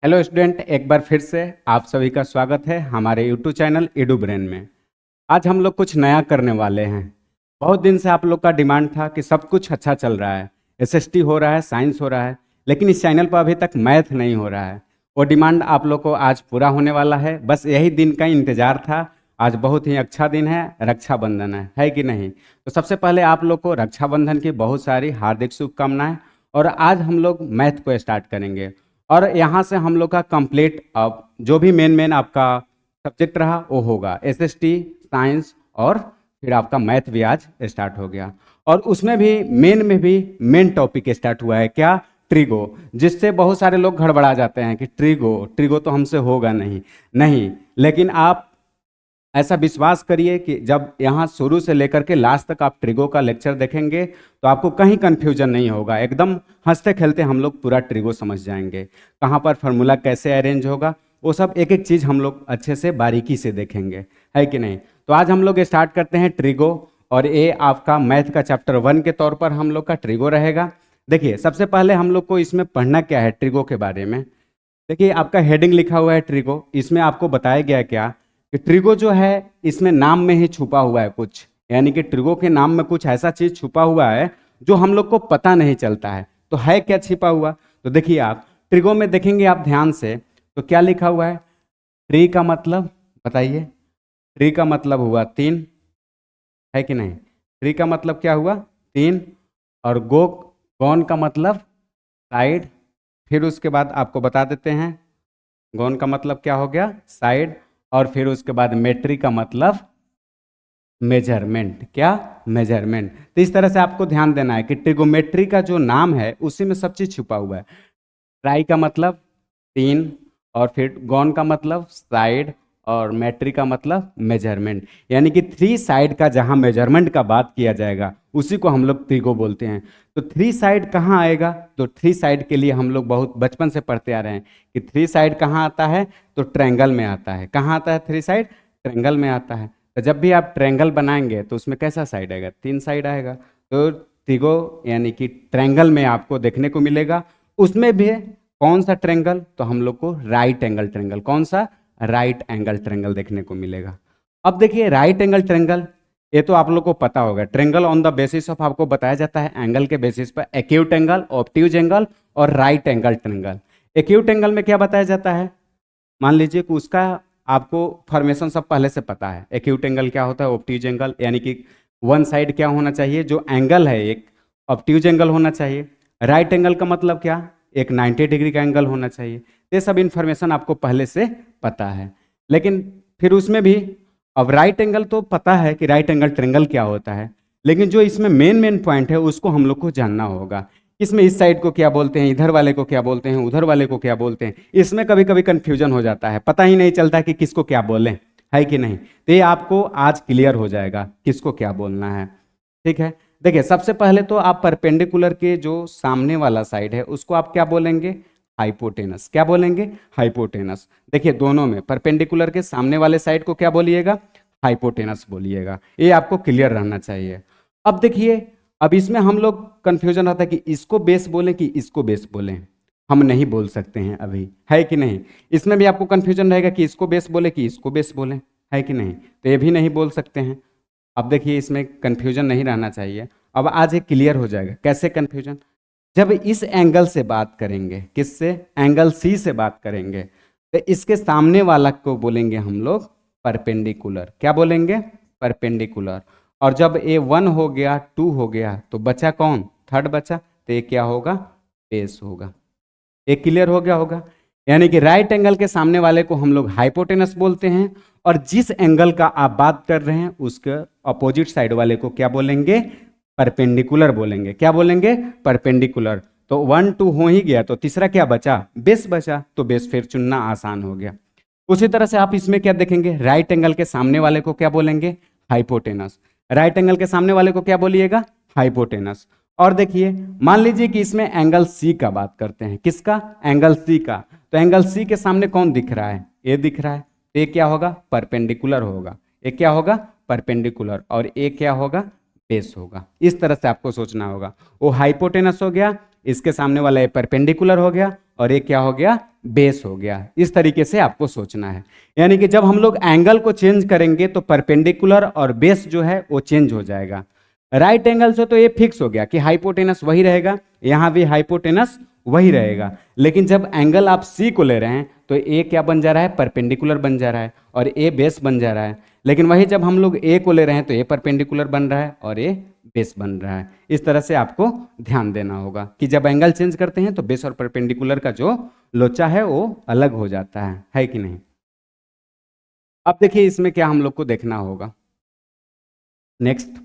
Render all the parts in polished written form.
Hello student, एक बार फिर से आप सभी का स्वागत है हमारे यूट्यूब चैनल एडू ब्रेन में। आज हम लोग कुछ नया करने वाले हैं। बहुत दिन से आप लोग का डिमांड था कि सब कुछ अच्छा चल रहा है, एसएसटी हो रहा है, साइंस हो रहा है, लेकिन इस चैनल पर अभी तक मैथ नहीं हो रहा है। वो डिमांड आप लोग को आज पूरा होने वाला है। बस यही दिन का इंतजार था। आज बहुत ही अच्छा दिन है, रक्षाबंधन है कि नहीं? तो सबसे पहले आप लोग को रक्षाबंधन की बहुत सारी हार्दिक शुभकामनाएं। और आज हम लोग मैथ को स्टार्ट करेंगे और यहाँ से हम लोग का कंप्लीट अब जो भी मेन आपका सब्जेक्ट रहा वो होगा एसएसटी, साइंस और फिर आपका मैथ भी आज स्टार्ट हो गया। और उसमें भी मेन टॉपिक स्टार्ट हुआ है क्या? ट्रिगो। जिससे बहुत सारे लोग गड़बड़ा जाते हैं कि ट्रिगो ट्रिगो तो हमसे होगा नहीं। नहीं, लेकिन आप ऐसा विश्वास करिए कि जब यहाँ शुरू से लेकर के लास्ट तक आप ट्रिगो का लेक्चर देखेंगे तो आपको कहीं कंफ्यूजन नहीं होगा। एकदम हंसते खेलते हम लोग पूरा ट्रिगो समझ जाएंगे। कहाँ पर फार्मूला कैसे अरेंज होगा वो सब एक एक चीज़ हम लोग अच्छे से बारीकी से देखेंगे, है कि नहीं? तो आज हम लोग स्टार्ट करते हैं ट्रिगो। और ये आपका मैथ का चैप्टर 1 के तौर पर हम लोग का ट्रिगो रहेगा। देखिए, सबसे पहले हम लोग को इसमें पढ़ना क्या है ट्रिगो के बारे में। देखिए, आपका हेडिंग लिखा हुआ है ट्रिगो। इसमें आपको बताया गया है क्या कि ट्रिगो जो है इसमें नाम में ही छुपा हुआ है कुछ, यानी कि ट्रिगो के नाम में कुछ ऐसा चीज छुपा हुआ है जो हम लोग को पता नहीं चलता है। तो है क्या छिपा हुआ? तो देखिए, आप ट्रिगो में देखेंगे आप ध्यान से तो क्या लिखा हुआ है। ट्री का मतलब बताइए। ट्री का मतलब हुआ 3, है कि नहीं? ट्री का मतलब क्या हुआ? 3। और गौन का मतलब साइड। फिर उसके बाद आपको बता देते हैं गौन का मतलब क्या हो गया? साइड। और फिर उसके बाद मेट्री का मतलब मेजरमेंट। क्या? मेजरमेंट। तो इस तरह से आपको ध्यान देना है कि ट्रिगोमेट्री का जो नाम है उसी में सब चीज छुपा हुआ है। ट्राई का मतलब 3, और फिर गॉन का मतलब साइड, और मेट्री का मतलब मेजरमेंट। यानी कि 3 साइड का जहां मेजरमेंट का बात किया जाएगा उसी को हम लोग ट्रिगो बोलते हैं। तो 3 साइड कहाँ आएगा? तो 3 साइड के लिए हम लोग बहुत बचपन से पढ़ते आ रहे हैं कि 3 साइड कहाँ आता है? तो ट्रायंगल में आता है। कहाँ आता है 3 साइड? ट्रायंगल में आता है। तो जब भी आप ट्रायंगल बनाएंगे तो उसमें कैसा साइड आएगा? 3 साइड आएगा। तो ट्रिगो यानी कि ट्रायंगल में आपको देखने को मिलेगा। उसमें भी कौन सा ट्रायंगल? तो हम लोग को राइट एंगल ट्रायंगल। कौन सा? राइट एंगल ट्रायंगल देखने को मिलेगा। अब देखिए, राइट एंगल ट्रायंगल ये तो आप लोग को पता होगा। Triangle on the basis of आपको बताया जाता है एंगल के बेसिस पर, एक्यूट एंगल, ऑब्ट्यूज एंगल और right angle triangle. Acute angle में क्या बताया जाता है? मान लीजिए कि उसका आपको फॉर्मेशन सब पहले से पता है। एक्यूट एंगल क्या होता है, ऑब्ट्यूज एंगल, यानी कि वन साइड क्या होना चाहिए, जो एंगल है एक ऑब्ट्यूज एंगल होना चाहिए। राइट एंगल का मतलब क्या? एक 90 डिग्री का एंगल होना चाहिए। ये सब इंफॉर्मेशन आपको पहले से पता है। लेकिन फिर उसमें भी अब राइट एंगल तो पता है कि राइट एंगल ट्रायंगल क्या होता है, लेकिन जो इसमें मेन पॉइंट है उसको हम लोग को जानना होगा। इसमें इस साइड को क्या बोलते हैं, इधर वाले को क्या बोलते हैं, उधर वाले को क्या बोलते हैं। इसमें कभी कभी कंफ्यूजन हो जाता है, पता ही नहीं चलता कि किसको क्या बोलें, है कि नहीं? तो ये आपको आज क्लियर हो जाएगा किसको क्या बोलना है। ठीक है, देखिए, सबसे पहले तो आप परपेंडिकुलर के जो सामने वाला साइड है उसको आप क्या बोलेंगे? हाइपोटेनस। क्या बोलेंगे? हाइपोटेनस। देखिए, दोनों में परपेंडिकुलर के सामने वाले साइड को क्या बोलिएगा? हाइपोटेनस बोलिएगा। ये आपको क्लियर रहना चाहिए। अब देखिए, अब इसमें हम लोग कंफ्यूजन रहता है कि इसको बेस बोलें कि इसको बेस बोलें। हम नहीं बोल सकते हैं अभी, है कि नहीं? इसमें भी आपको कंफ्यूजन रहेगा कि इसको बेस बोले कि इसको बेस बोलें, है कि नहीं? तो ये भी नहीं बोल सकते हैं। अब देखिए, इसमें कंफ्यूजन नहीं रहना चाहिए। अब आज ये क्लियर हो जाएगा। कैसे कंफ्यूजन? जब इस एंगल से बात करेंगे, किससे? एंगल सी से बात करेंगे, तो इसके सामने वाला को बोलेंगे हम लोग परपेंडिकुलर। क्या बोलेंगे? परपेंडिकुलर। और जब ए 1 हो गया, 2 हो गया, तो बचा कौन? थर्ड बचा। तो ये क्या होगा? बेस होगा। ये क्लियर हो गया होगा। यानी कि राइट एंगल के सामने वाले को हम लोग हाइपोटेनस बोलते हैं, और जिस एंगल का आप बात कर रहे हैं उसके अपोजिट साइड वाले को क्या बोलेंगे? परपेंडिकुलर बोलेंगे। क्या बोलेंगे? परपेंडिकुलर। तो 1 2 हो ही गया, तो तीसरा क्या बचा? बेस बचा। तो बेस फिर चुनना आसान हो गया। उसी तरह से आप इसमें क्या देखेंगे? राइट एंगल के सामने वाले को क्या बोलेंगे? हाइपोटेनस। राइट एंगल के सामने वाले को क्या बोलिएगा? हाइपोटेनस। और देखिए, मान लीजिए कि इसमें एंगल सी का बात करते हैं। किसका? एंगल सी का। तो एंगल सी के सामने कौन दिख रहा है? ए दिख रहा है। तो ये क्या होगा? परपेंडिकुलर होगा। ये क्या होगा? परपेंडिकुलर। और ये क्या होगा? बेस होगा। इस तरह से आपको सोचना होगा। वो हाइपोटेनस हो गया, इसके सामने वाला ये परपेंडिकुलर हो गया, और ये क्या हो गया? बेस हो गया। इस तरीके से आपको सोचना है। यानी कि जब हम लोग एंगल को चेंज करेंगे तो परपेंडिकुलर और बेस जो है वो चेंज हो जाएगा। राइट एंगल से तो ये फिक्स हो गया कि हाइपोटेनस वही रहेगा, यहाँ भी हाइपोटेनस वही रहेगा। लेकिन जब एंगल आप सी को ले रहे हैं तो ए क्या बन जा रहा है, परपेंडिकुलर बन जा रहा है और ए बेस बन जा रहा है। लेकिन वही जब हम लोग ए को ले रहे हैं तो ए परपेंडिकुलर बन रहा है और ए बेस बन रहा है। इस तरह से आपको ध्यान देना होगा कि जब एंगल चेंज करते हैं तो बेस और परपेंडिकुलर का जो लोचा है वो अलग हो जाता है कि नहीं। अब देखिए इसमें क्या हम लोग को देखना होगा। नेक्स्ट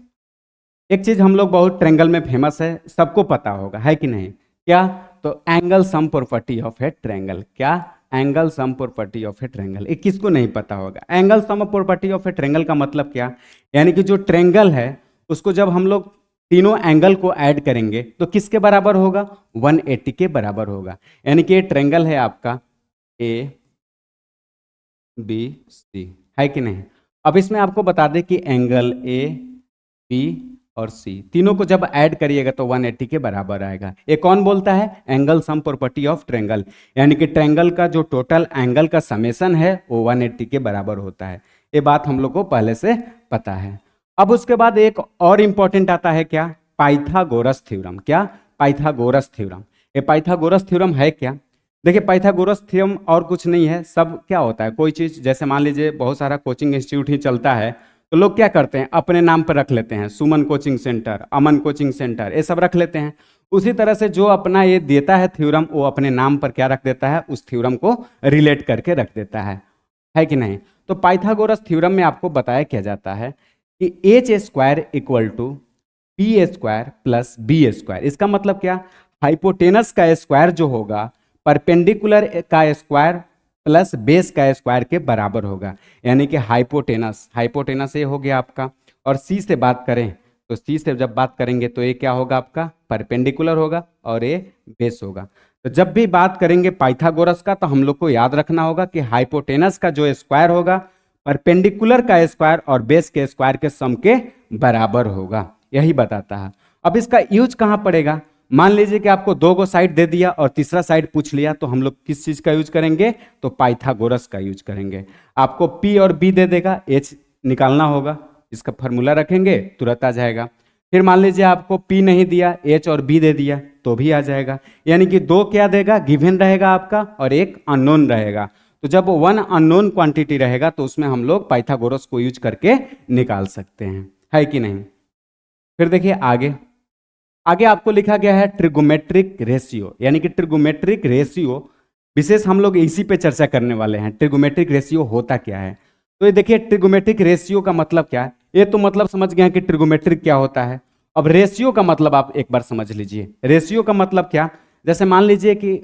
एक चीज हम लोग बहुत ट्रेंगल में फेमस है, सबको पता होगा, है कि नहीं। क्या? तो angle sum property of a triangle. क्या? Angle sum property of a triangle. ये किसको नहीं पता होगा? Angle sum property of a triangle का मतलब क्या? यानी कि जो ट्रेंगल है उसको जब हम लोग तीनों एंगल को ऐड करेंगे तो किसके बराबर होगा? 180 के बराबर होगा। यानी कि ये ट्रेंगल है आपका ए बी सी, है कि नहीं। अब इसमें आपको बता दें कि एंगल ए बी और सी तीनों को जब ऐड करिएगा तो 180 के बराबर आएगा। ये कौन बोलता है? Angle sum property of triangle. यानी कि ट्रेंगल का जो टोटल एंगल का समेशन है वो 180 के बराबर होता है। ये बात हम लोग को पहले से पता है। अब उसके बाद एक और इंपॉर्टेंट आता है, क्या? Pythagoras theorem. क्या? Pythagoras theorem. ये पाइथागोरस थ्योरम है क्या? देखिए पाइथागोरस थ्योरम और कुछ नहीं है, सब क्या होता है, कोई चीज जैसे मान लीजिए बहुत सारा कोचिंग इंस्टीट्यूट ही चलता है तो लोग क्या करते हैं अपने नाम पर रख लेते हैं, सुमन कोचिंग सेंटर, अमन कोचिंग सेंटर, ये सब रख लेते हैं। उसी तरह से जो अपना ये देता है थ्योरम वो अपने नाम पर क्या रख देता है, उस थ्योरम को रिलेट करके रख देता है कि नहीं। तो पाइथागोरस थ्योरम में आपको बताया क्या जाता है कि H square equal to P square plus B square. इसका मतलब क्या? हाइपोटेनस का स्क्वायर जो होगा परपेंडिकुलर का स्क्वायर प्लस बेस का स्क्वायर के बराबर होगा। यानी कि हाइपोटेनस, हाइपोटेनस ये हो गया आपका। और सी से बात करें तो सी से जब बात करेंगे तो ये क्या होगा आपका? परपेंडिकुलर होगा और ये बेस होगा। तो जब भी बात करेंगे पाइथागोरस का तो हम लोग को याद रखना होगा कि हाइपोटेनस का जो स्क्वायर होगा परपेंडिकुलर का स्क्वायर और बेस के स्क्वायर के सम के बराबर होगा, यही बताता है। अब इसका यूज कहां पड़ेगा? मान लीजिए कि आपको दो गो साइड दे दिया और तीसरा साइड पूछ लिया तो हम लोग किस चीज का यूज करेंगे? तो पाइथागोरस का यूज करेंगे। आपको पी और बी दे देगा, एच निकालना होगा, इसका फॉर्मूला रखेंगे तुरंत आ जाएगा। फिर मान लीजिए आपको पी नहीं दिया, एच और बी दे दिया तो भी आ जाएगा। यानी कि दो क्या देगा? गिवन रहेगा आपका और एक अननोन रहेगा। तो जब वन अननोन क्वांटिटी रहेगा तो उसमें हम लोग पाइथागोरस को यूज करके निकाल सकते हैं, है कि नहीं। फिर देखिए आगे आगे आपको लिखा गया है ट्रिगोमेट्रिक रेशियो। यानी कि ट्रिगोमेट्रिक रेशियो विशेष हम लोग इसी पे चर्चा करने वाले हैं। ट्रिगोमेट्रिक रेशियो होता क्या है? तो ये देखिए ट्रिगोमेट्रिक रेशियो का मतलब क्या है। ये तो मतलब समझ गए हैं कि ट्रिगोमेट्रिक क्या होता है। अब रेशियो का मतलब आप एक बार समझ लीजिए। रेशियो का मतलब क्या? जैसे मान लीजिए कि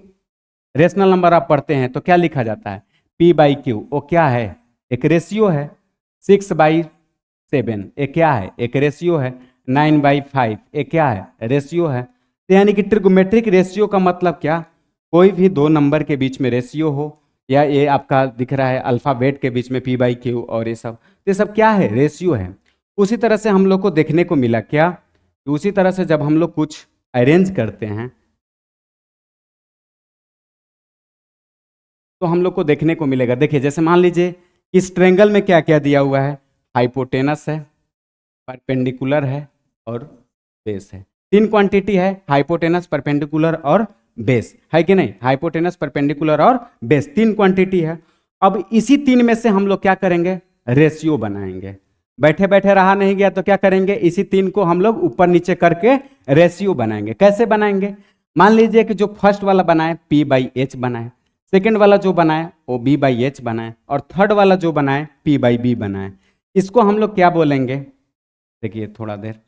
रेशनल नंबर आप पढ़ते हैं तो क्या लिखा जाता है? P by Q. वो क्या है? एक रेशियो है। 6/7 ये क्या है? एक रेशियो है। 9/5 ये क्या है? रेशियो है। तो यानी कि ट्रिगोमेट्रिक रेशियो का मतलब क्या? कोई भी दो नंबर के बीच में रेशियो हो, या ये आपका दिख रहा है अल्फाबेट के बीच में पी बाई क्यू और ये सब क्या है? रेशियो है। उसी तरह से हम लोग को देखने को मिला क्या? उसी तरह से जब हम लोग कुछ अरेंज करते हैं तो हम लोग को देखने को मिलेगा। देखिए जैसे मान लीजिए इस ट्रेंगल में क्या क्या दिया हुआ है? हाइपोटेनस है, परपेंडिकुलर है और बेस है। तीन क्वांटिटी है, हाइपोटेनस, परपेंडिकुलर और बेस, है कि नहीं। हाइपोटेनस, परपेंडिकुलर और बेस तीन क्वांटिटी है। अब इसी तीन में से हम लोग क्या करेंगे? रेशियो बनाएंगे। बैठे बैठे रहा नहीं गया तो क्या करेंगे? इसी तीन को हम लोग ऊपर नीचे करके रेशियो बनाएंगे। कैसे बनाएंगे? मान लीजिए कि जो फर्स्ट वाला बनाए पी बाई एच बनाए, सेकेंड वाला जो बनाए वो बी बाई एच बनाए और थर्ड वाला जो बनाए पी बाई बी बनाए। इसको हम लोग क्या बोलेंगे? देखिए थोड़ा देर,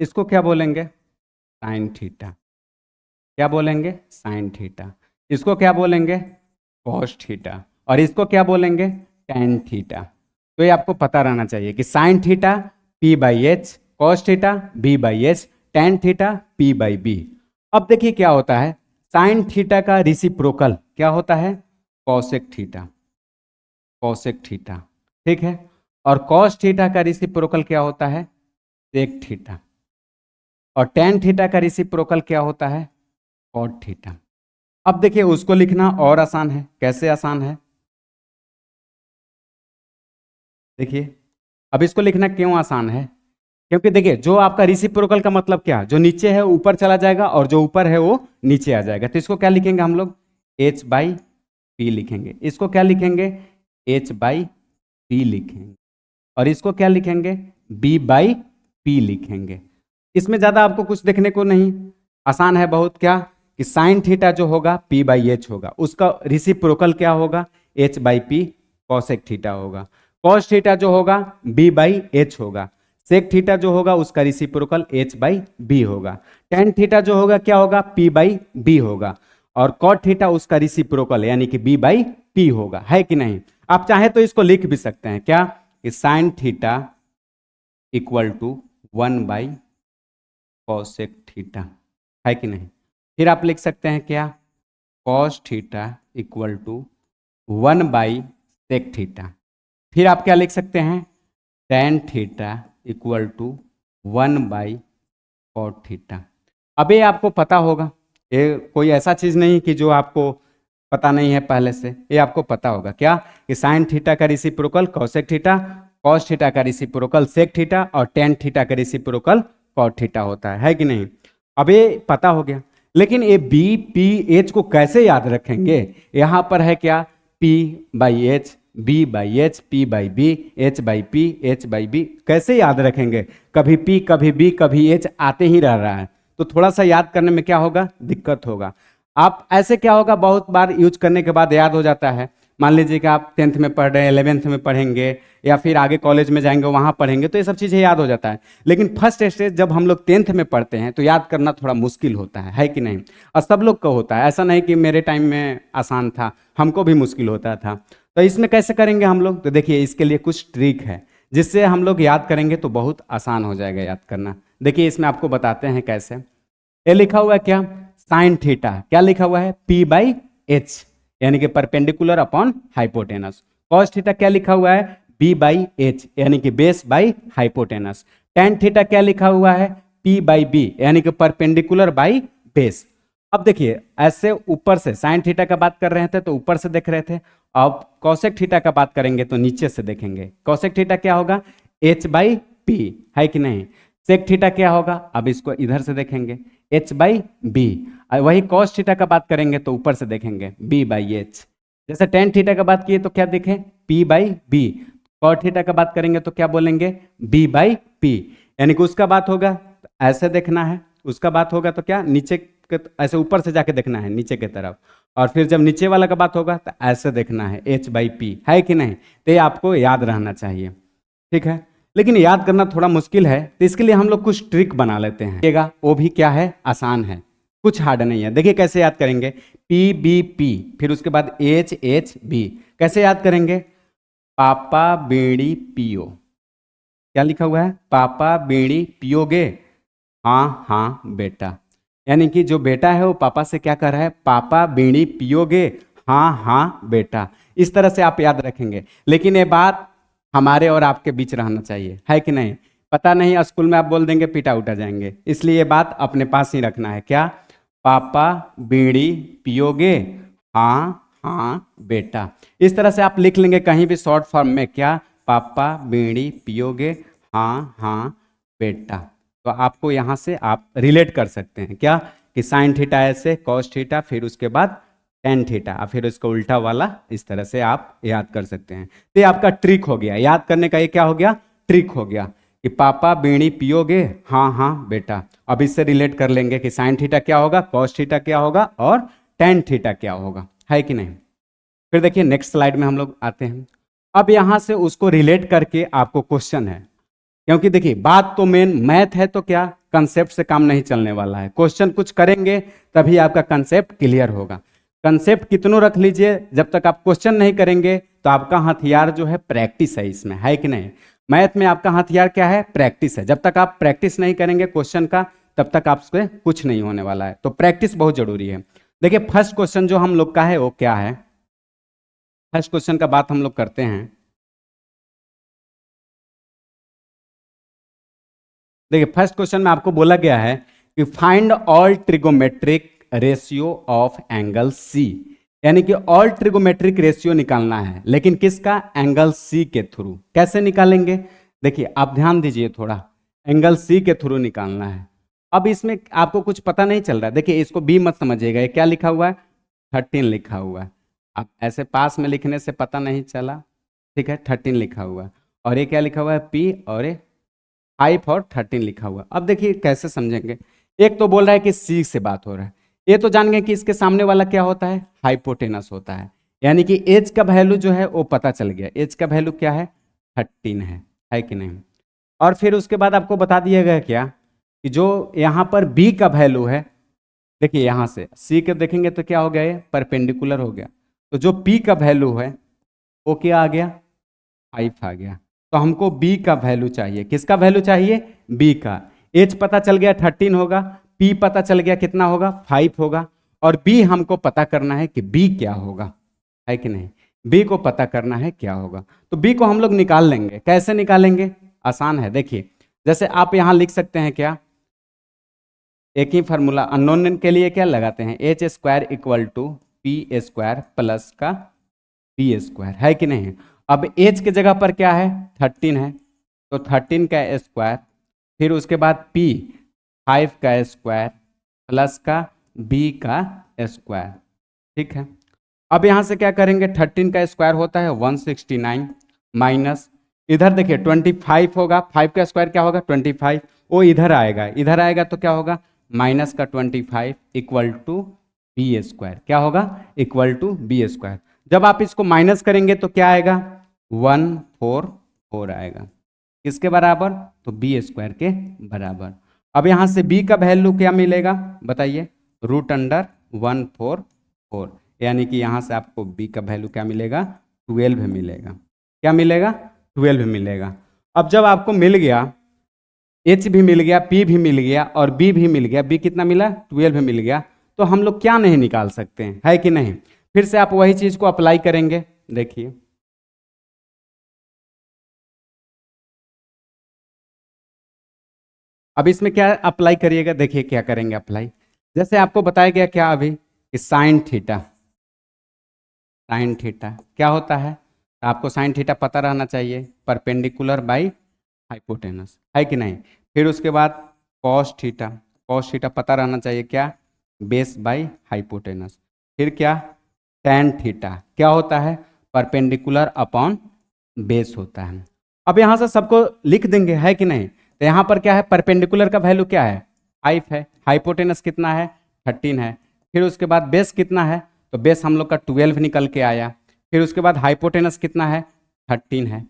इसको क्या बोलेंगे? Sine theta. क्या बोलेंगे? Sine theta. इसको क्या बोलेंगे? Cos theta. और इसको क्या बोलेंगे? Tan theta. तो ये आपको पता रहना चाहिए कि sine theta P by H, cos theta B by H, tan theta P by B. अब देखिए क्या होता है, साइन थीटा का रिसिप्रोकल क्या होता है? Cosec theta. कॉसेक थीटा, ठीक है। और कॉस थीटा का रेसिप्रोकल क्या होता है? Sec theta. और टेन थीटा का रेसिप्रोकल क्या होता है? Cot theta. अब देखिए उसको लिखना और आसान है। कैसे आसान है? देखिए अब इसको लिखना क्यों आसान है? क्योंकि देखिए जो आपका रेसिप्रोकल का मतलब क्या, जो नीचे है ऊपर चला जाएगा और जो ऊपर है वो नीचे आ जाएगा। तो इसको क्या लिखेंगे हम लोग? एच बाई पी लिखेंगे। इसको क्या लिखेंगे? एच बाई पी लिखेंगे। और इसको क्या लिखेंगे? बी बाई पी लिखेंगे। इसमें ज्यादा आपको कुछ देखने को नहीं, आसान है बहुत। क्या कि साइन थीटा जो होगा पी बाई एच होगा, उसका रेसिप्रोकल क्या होगा? H by P cosec theta होगा। कॉस थीटा जो होगा बी बाई एच होगा। सेक थीटा जो होगा उसका रेसिप्रोकल एच बाई बी होगा। टेन थीटा जो होगा क्या होगा? पी बाई बी होगा। और कॉट थीटा उसका रेसिप्रोकल यानी कि बी बाई पी होगा। है कि नहीं? आप चाहे तो इसको लिख भी सकते हैं क्या कि sine theta equal to 1 by cosec theta. है कि नहीं? फिर आप लिख सकते हैं क्या? Cos theta equal to 1 by sec theta. फिर आप क्या लिख सकते हैं? Tan theta equal to 1 by cot theta. अब ये आपको पता होगा, ये कोई ऐसा चीज नहीं कि जो आपको पता नहीं है पहले से, ये आपको पता होगा क्या कि साइन थीटा का reciprocal cosec theta, cos theta का रेसिप्रोकल सेक थीटा और टेन थीटा का रेसिप्रोकल कॉट थीटा होता है कि नहीं? अब ये पता हो गया, लेकिन ये बी पी एच को कैसे याद रखेंगे? यहां पर है क्या? P by H, B by H, P by B, H by P, H by B. कैसे याद रखेंगे? कभी पी कभी बी कभी एच आते ही रह रहा है, तो थोड़ा सा याद करने में क्या होगा? दिक्कत होगा। आप ऐसे क्या होगा, बहुत बार यूज करने के बाद याद हो जाता है। मान लीजिए कि आप 10th में पढ़ रहे हैं, 11th में पढ़ेंगे या फिर आगे कॉलेज में जाएंगे वहां पढ़ेंगे, तो ये सब चीजें याद हो जाता है। लेकिन फर्स्ट स्टेज जब हम लोग 10th में पढ़ते हैं तो याद करना थोड़ा मुश्किल होता है कि नहीं? और सब लोग को होता है, ऐसा नहीं कि मेरे टाइम में आसान था, हमको भी मुश्किल होता था। तो इसमें कैसे करेंगे हम लोग? तो देखिए इसके लिए कुछ ट्रिक है जिससे हम लोग याद करेंगे तो बहुत आसान हो जाएगा याद करना। देखिए इसमें आपको बताते हैं कैसे। ये लिखा हुआ है क्या? साइन थीटा क्या लिखा हुआ है? पी बाई एच यानी कि perpendicular upon hypotenuse. Cos theta क्या लिखा हुआ है? बी बाई एच यानी कि base by hypotenuse. Tan theta क्या लिखा हुआ है? पी बाई बी यानी कि परपेंडिकुलर बाई बेस। अब देखिए ऐसे ऊपर से साइन थीटा का बात कर रहे थे तो ऊपर से देख रहे थे, अब कॉसेक थीटा का बात करेंगे तो नीचे से देखेंगे। कॉसेक थीटा क्या होगा? H by P. है कि नहीं? सेक थीटा क्या होगा? अब इसको इधर से देखेंगे, एच बाई बी। वही कॉस थीटा का बात करेंगे तो ऊपर से देखेंगे, बी बाई एच। जैसे टेन थीटा का बात किए तो क्या देखें? P by B. Cot theta का बात करेंगे तो क्या बोलेंगे? B by P. यानी कि उसका बात होगा तो ऐसे देखना है, उसका बात होगा तो क्या नीचे ऐसे ऊपर से जाके देखना है नीचे की तरफ। और फिर जब नीचे वाला का बात होगा तो ऐसे देखना है, एच बाई पी। है कि नहीं? तो ये आपको याद रहना चाहिए। ठीक है, लेकिन याद करना थोड़ा मुश्किल है तो इसके लिए हम लोग कुछ ट्रिक बना लेते हैं। देखिएगा वो भी क्या है, आसान है, कुछ हार्ड नहीं है। देखिए कैसे याद करेंगे। पी बी पी, फिर उसके बाद एच एच बी। कैसे याद करेंगे? पापा बीड़ी पियो। क्या लिखा हुआ है? पापा बीड़ी पियोगे? हाँ हाँ बेटा। यानी कि जो बेटा है वो पापा से क्या कर रहा है? पापा बीड़ी पियोगे? हाँ हाँ बेटा। इस तरह से आप याद रखेंगे। लेकिन ये बात हमारे और आपके बीच रहना चाहिए। है कि नहीं? पता नहीं स्कूल में आप बोल देंगे पिटा उठा जाएंगे, इसलिए ये बात अपने पास ही रखना है। क्या? पापा बीड़ी पियोगे? हाँ हाँ बेटा। इस तरह से आप लिख लेंगे कहीं भी शॉर्ट फॉर्म में। क्या? पापा बीड़ी पियोगे? हाँ हाँ बेटा। तो आपको यहां से आप रिलेट कर सकते हैं क्या कि साइन थीटा ऐसे, कॉस थीटा, फिर उसके बाद टेन थीटा, फिर उसका उल्टा वाला। इस तरह से आप याद कर सकते हैं। तो ये आपका ट्रिक हो गया याद करने का। ये क्या हो गया? ट्रिक हो गया कि पापा बीड़ी पियोगे? हाँ हाँ बेटा। अब इससे रिलेट कर लेंगे कि साइन थीटा क्या होगा, कॉस थीटा क्या होगा और टेन थीटा क्या होगा। है कि नहीं? फिर देखिए नेक्स्ट स्लाइड में हम लोग आते हैं। अब यहां से उसको रिलेट करके आपको क्वेश्चन है, क्योंकि देखिए बात तो मेन मैथ है तो क्या कंसेप्ट से काम नहीं चलने वाला है। क्वेश्चन कुछ करेंगे तभी आपका कंसेप्ट क्लियर होगा। कंसेप्ट कितनों रख लीजिए, जब तक आप क्वेश्चन नहीं करेंगे तो आपका हथियार जो है प्रैक्टिस है इसमें। है कि नहीं? मैथ में आपका हथियार क्या है? प्रैक्टिस है। जब तक आप प्रैक्टिस नहीं करेंगे क्वेश्चन का तब तक आपसे कुछ नहीं होने वाला है। तो प्रैक्टिस बहुत जरूरी है। देखिए फर्स्ट क्वेश्चन जो हम लोग का है वो क्या है। फर्स्ट क्वेश्चन का बात हम लोग करते हैं। देखिए फर्स्ट क्वेश्चन में आपको बोला गया है कि find all trigonometric ratio of angle C, यानी कि ऑल ट्रिगोमेट्रिक रेशियो निकालना है, लेकिन किसका? एंगल सी के थ्रू। कैसे निकालेंगे? देखिए आप ध्यान दीजिए थोड़ा, एंगल सी के थ्रू निकालना है। अब इसमें आपको कुछ पता नहीं चल रहा है, देखिए इसको बी मत समझिएगा, ये क्या लिखा हुआ है? 13 लिखा हुआ है। अब ऐसे पास में लिखने से पता नहीं चला, ठीक है, 13 लिखा हुआ है। और ये क्या लिखा हुआ है? पी, और ये 5 और 13 लिखा हुआ है। अब देखिए कैसे समझेंगे। एक तो बोल रहा है कि सी से बात हो रहा है, ये तो जान गए कि इसके सामने वाला क्या होता है? हाइपोटेनस होता है, यानी कि एच का वैल्यू जो है वो पता चल गया। एच का वैल्यू क्या है? 13 है कि नहीं? और फिर उसके बाद आपको बता दिया गया क्या कि जो यहाँ पर बी का वैल्यू है, देखिए यहाँ से सी के देखेंगे तो क्या हो गया? ये परपेंडिकुलर हो गया। तो जो पी का वैल्यू है वो क्या आ गया? 5 आ गया। तो हमको बी का वैल्यू चाहिए। किसका वैल्यू चाहिए? बी का। एच पता चल गया 13 होगा, पी पता चल गया कितना होगा? 5 होगा। और बी हमको पता करना है कि बी क्या होगा, है कि नहीं? बी को पता करना है क्या होगा। तो बी को हम लोग निकाल लेंगे। कैसे निकालेंगे? आसान है। देखिए जैसे आप यहां लिख सकते हैं क्या, एक ही फार्मूला अननोन के लिए क्या लगाते हैं? H square equal to P square plus का पी स्क्वायर, है कि नहीं? अब एच के जगह पर क्या है? 13 है, तो 13 का स्क्वायर, फिर उसके बाद पी 5 का स्क्वायर प्लस का बी का स्क्वायर, ठीक है। अब यहाँ से क्या करेंगे? 13 का स्क्वायर होता है 169 माइनस, इधर देखिए 25 होगा, 5 का स्क्वायर क्या होगा? 25, वो इधर आएगा, इधर आएगा तो क्या होगा? माइनस का 25 इक्वल टू बी स्क्वायर। क्या होगा? Equal to B square. जब आप इसको माइनस करेंगे तो क्या आएगा? 144 आएगा। किसके बराबर? तो बी स्क्वायर के बराबर। अब यहाँ से बी का वैल्यू क्या मिलेगा बताइए? √144, यानी कि यहाँ से आपको बी का वैल्यू क्या मिलेगा? 12 मिलेगा। क्या मिलेगा? 12 मिलेगा। अब जब आपको मिल गया, एच भी मिल गया, पी भी मिल गया और बी भी मिल गया, बी कितना मिला? 12 मिल गया, तो हम लोग क्या नहीं निकाल सकते हैं, है कि नहीं? फिर से आप वही चीज को अप्लाई करेंगे। देखिए अब इसमें क्या अप्लाई करिएगा? देखिए क्या करेंगे अप्लाई। जैसे आपको बताया गया क्या अभी कि साइन थीटा, साइन थीटा क्या होता है? तो आपको साइन थीटा पता रहना चाहिए, परपेंडिकुलर बाई हाइपोटेनस, है कि नहीं? फिर उसके बाद कॉस थीटा, कॉस थीटा पता रहना चाहिए क्या? Base by hypotenuse. फिर क्या? टैन थीटा क्या होता है? परपेंडिकुलर अपॉन बेस होता है। अब यहाँ से सबको लिख देंगे, है कि नहीं? तो यहाँ पर क्या है? परपेंडिकुलर का वैल्यू क्या है? 5 है, हाइपोटेनस कितना है? 13 है। फिर उसके बाद बेस कितना है? तो बेस हम लोग का 12 निकल के आया। फिर उसके बाद हाइपोटेनस कितना है? 13 है।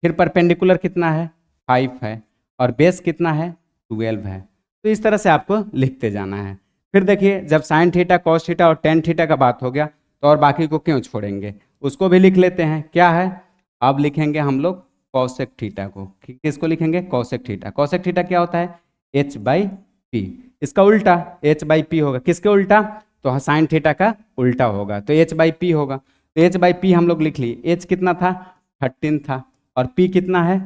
फिर परपेंडिकुलर कितना है? 5 है। और बेस कितना है? 12 है। तो इस तरह से आपको लिखते जाना है। फिर देखिए जब साइन थीटा, कॉस थीटा और टेन थीटा का बात हो गया, तो और बाकी को क्यों छोड़ेंगे, उसको भी लिख लेते हैं। क्या है? अब लिखेंगे हम लोग कॉसेक थीटा को। किसको लिखेंगे? Cosec theta. कॉसेक थीटा क्या होता है? H by P. इसका उल्टा एच बाई पी होगा। किसके उल्टा? तो साइन थीटा का उल्टा होगा, तो एच बाई पी होगा। तो एच बाई पी हम लोग लिख लिए। एच कितना था? 13 था। और पी कितना है?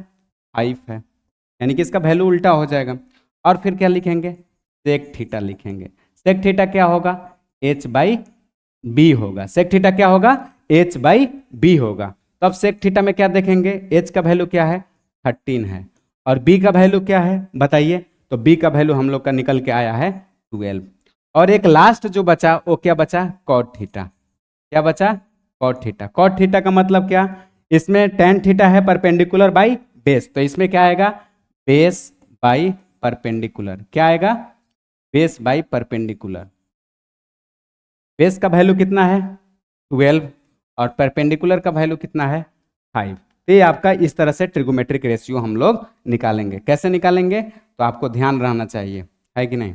5 है, यानी कि इसका वैल्यू उल्टा हो जाएगा। और फिर क्या लिखेंगे? सेक थीटा लिखेंगे। सेक थीटा क्या होगा? एच बाई बी होगा। सेक थीटा क्या होगा? एच बाई बी होगा। तब सेक थीटा में क्या देखेंगे? एच का वैल्यू क्या है? 13 है। और बी का वैल्यू क्या है बताइए? तो बी का वैल्यू हम लोग का निकल के आया है 12। और एक लास्ट जो बचा वो क्या बचा? Cot theta. क्या बचा? Cot theta. कॉट थीटा का मतलब क्या? इसमें टेन थीटा है परपेंडिकुलर बाई बेस, तो इसमें क्या आएगा? Base by perpendicular. क्या आएगा? Base by perpendicular. बेस का वैल्यू कितना है? 12। और परपेंडिकुलर का वैल्यू कितना है? 5। तो ये आपका इस तरह से ट्रिगोमेट्रिक रेशियो हम लोग निकालेंगे। कैसे निकालेंगे? तो आपको ध्यान रहना चाहिए, है कि नहीं?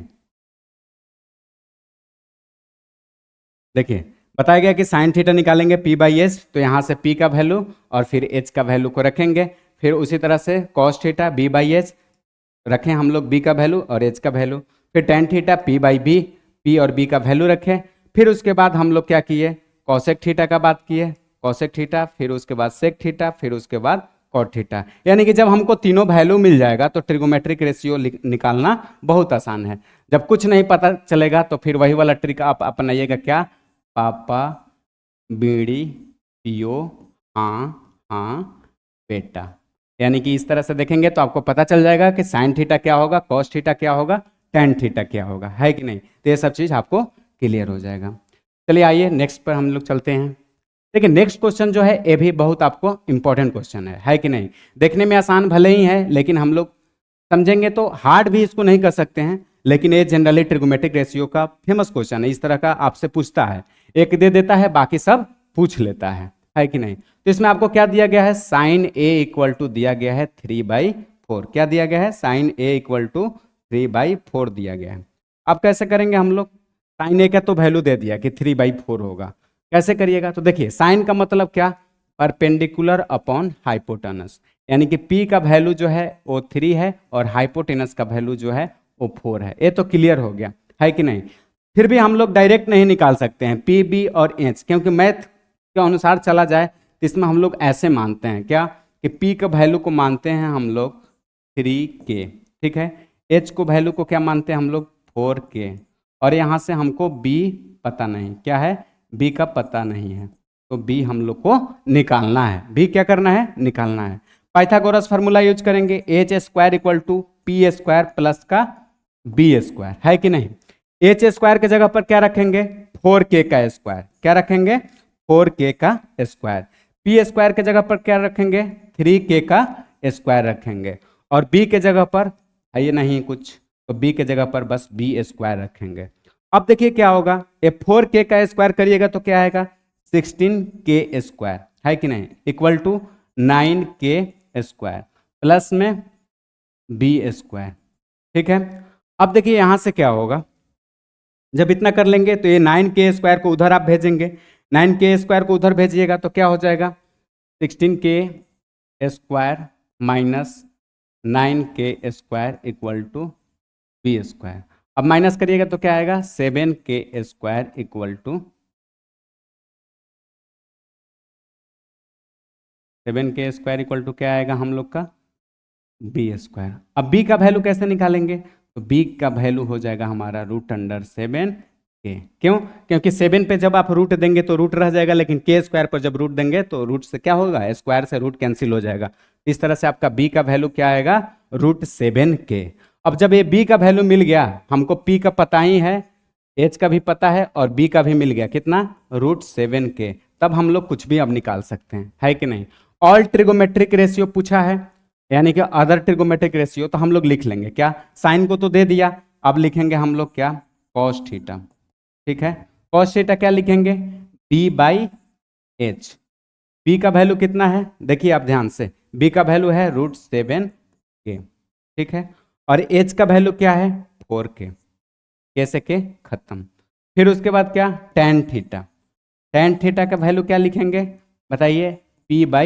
देखिए बताया गया कि साइन थीटा निकालेंगे पी बाई एच, तो यहाँ से पी का वैल्यू और फिर एच का वैल्यू को रखेंगे। फिर उसी तरह से cos theta B by H रखें हम लोग, बी का वैल्यू और एच का वैल्यू। फिर tan theta P by B, P और बी का वैल्यू रखें। फिर उसके बाद हम लोग क्या किए? कॉसेक थीटा का बात किए, कॉसेक थीटा, फिर उसके बाद सेक थीटा, फिर उसके बाद कॉट थीटा। यानी कि जब हमको तीनों वैल्यू मिल जाएगा तो ट्रिगोमेट्रिक रेशियो निकालना बहुत आसान है। जब कुछ नहीं पता चलेगा तो फिर वही वाला ट्रिक आप अपनाइएगा, क्या, पापा बीड़ी पियो हाँ हाँ बेटा। यानी कि इस तरह से देखेंगे तो आपको पता चल जाएगा कि साइन थीटा क्या होगा, कॉस थीटा क्या होगा, टेन थीटा क्या होगा, है कि नहीं। तो ये सब चीज़ आपको क्लियर हो जाएगा। चलिए आइए नेक्स्ट पर हम लोग चलते हैं। देखिए नेक्स्ट क्वेश्चन जो है ये भी बहुत आपको इंपॉर्टेंट क्वेश्चन है कि नहीं। देखने में आसान भले ही है लेकिन हम लोग समझेंगे तो हार्ड भी इसको नहीं कर सकते हैं, लेकिन ये जनरली ट्रिगोमेट्रिक रेशियो का फेमस क्वेश्चन है। इस तरह का आपसे पूछता है, एक दे देता है बाकी सब पूछ लेता है कि नहीं। तो इसमें आपको क्या दिया गया है, साइन ए इक्वल टू दिया गया है 3/4। क्या दिया गया है, साइन ए इक्वल टू 3/4 दिया गया है। अब कैसे करेंगे हम लोग, साइन ए का तो वैल्यू दे दिया कि 3/4 होगा, कैसे करिएगा। तो देखिए साइन का मतलब क्या, परपेंडिकुलर अपॉन हाइपोटेनस, यानी कि P का वैल्यू जो है वो 3 है और हाइपोटेनस का वैल्यू जो है वो 4 है। ये तो क्लियर हो गया, है कि नहीं। फिर भी हम लोग डायरेक्ट नहीं निकाल सकते हैं P, B और H, क्योंकि मैथ के अनुसार चला जाए तो इसमें हम लोग ऐसे मानते हैं क्या, कि P का वैल्यू को मानते हैं हम लोग 3K, ठीक है। H को वैल्यू को क्या मानते हैं हम लोग 4K, और यहाँ से हमको B पता नहीं, क्या है, B का पता नहीं है, तो B हम लोग को निकालना है। B क्या करना है, निकालना है। पाइथागोरस फार्मूला यूज करेंगे, H square equal to P square plus का बी स्क्वायर, है कि नहीं। एच स्क्वायर के जगह पर क्या रखेंगे, 4K का स्क्वायर, क्या रखेंगे, 4K का स्क्वायर। पी स्क्वायर के जगह पर क्या रखेंगे, 3K का स्क्वायर रखेंगे, और बी के जगह पर है ये नहीं कुछ, तो बी के जगह पर बस बी स्क्वायर रखेंगे। अब देखिए क्या होगा, ये 4K का स्क्वायर करिएगा तो क्या आएगा, 16K स्क्वायर, है कि नहीं, equal to 9K square plus में बी स्क्वायर, ठीक है। अब देखिए यहां से क्या होगा, जब इतना कर लेंगे तो ये 9K स्क्वायर को उधर आप भेजेंगे, 9K स्क्वायर को उधर भेजिएगा तो क्या हो जाएगा, 16K square minus 9K square equal to B square. अब माइनस करिएगा तो क्या आएगा, 7K square equal to 7K square equal to क्या आएगा हम लोग का, बी स्क्वायर। अब बी का वैल्यू कैसे निकालेंगे, तो बी का वैल्यू हो जाएगा हमारा √7K। क्यों, क्योंकि 7 पे जब आप रूट देंगे तो रूट रह जाएगा, लेकिन K स्क्वायर पर जब रूट देंगे तो रूट से क्या होगा, स्क्वायर से रूट कैंसिल हो जाएगा। इस तरह से आपका बी का वैल्यू क्या आएगा, √7K। अब जब ये बी का वैल्यू मिल गया, हमको पी का पता ही है, एच का भी पता है और बी का भी मिल गया, कितना, √7K, तब हम लोग कुछ भी अब निकाल सकते हैं, है कि नहीं। ऑल ट्रिगोमेट्रिक रेशियो पूछा है, यानी कि अदर ट्रिगोमेट्रिक रेशियो, तो हम लोग लिख लेंगे क्या, साइन को तो दे दिया, अब लिखेंगे हम लोग क्या, कॉस थीटा, ठीक है। कॉस थीटा क्या लिखेंगे, B/H। बी का वैल्यू कितना है, देखिए आप ध्यान से, बी का वैल्यू है √7K, ठीक है, और एच का वैल्यू क्या है 4K, कैसे के खत्म। फिर उसके बाद क्या, tan थीटा, tan थीटा का वैल्यू क्या लिखेंगे बताइए, P/B,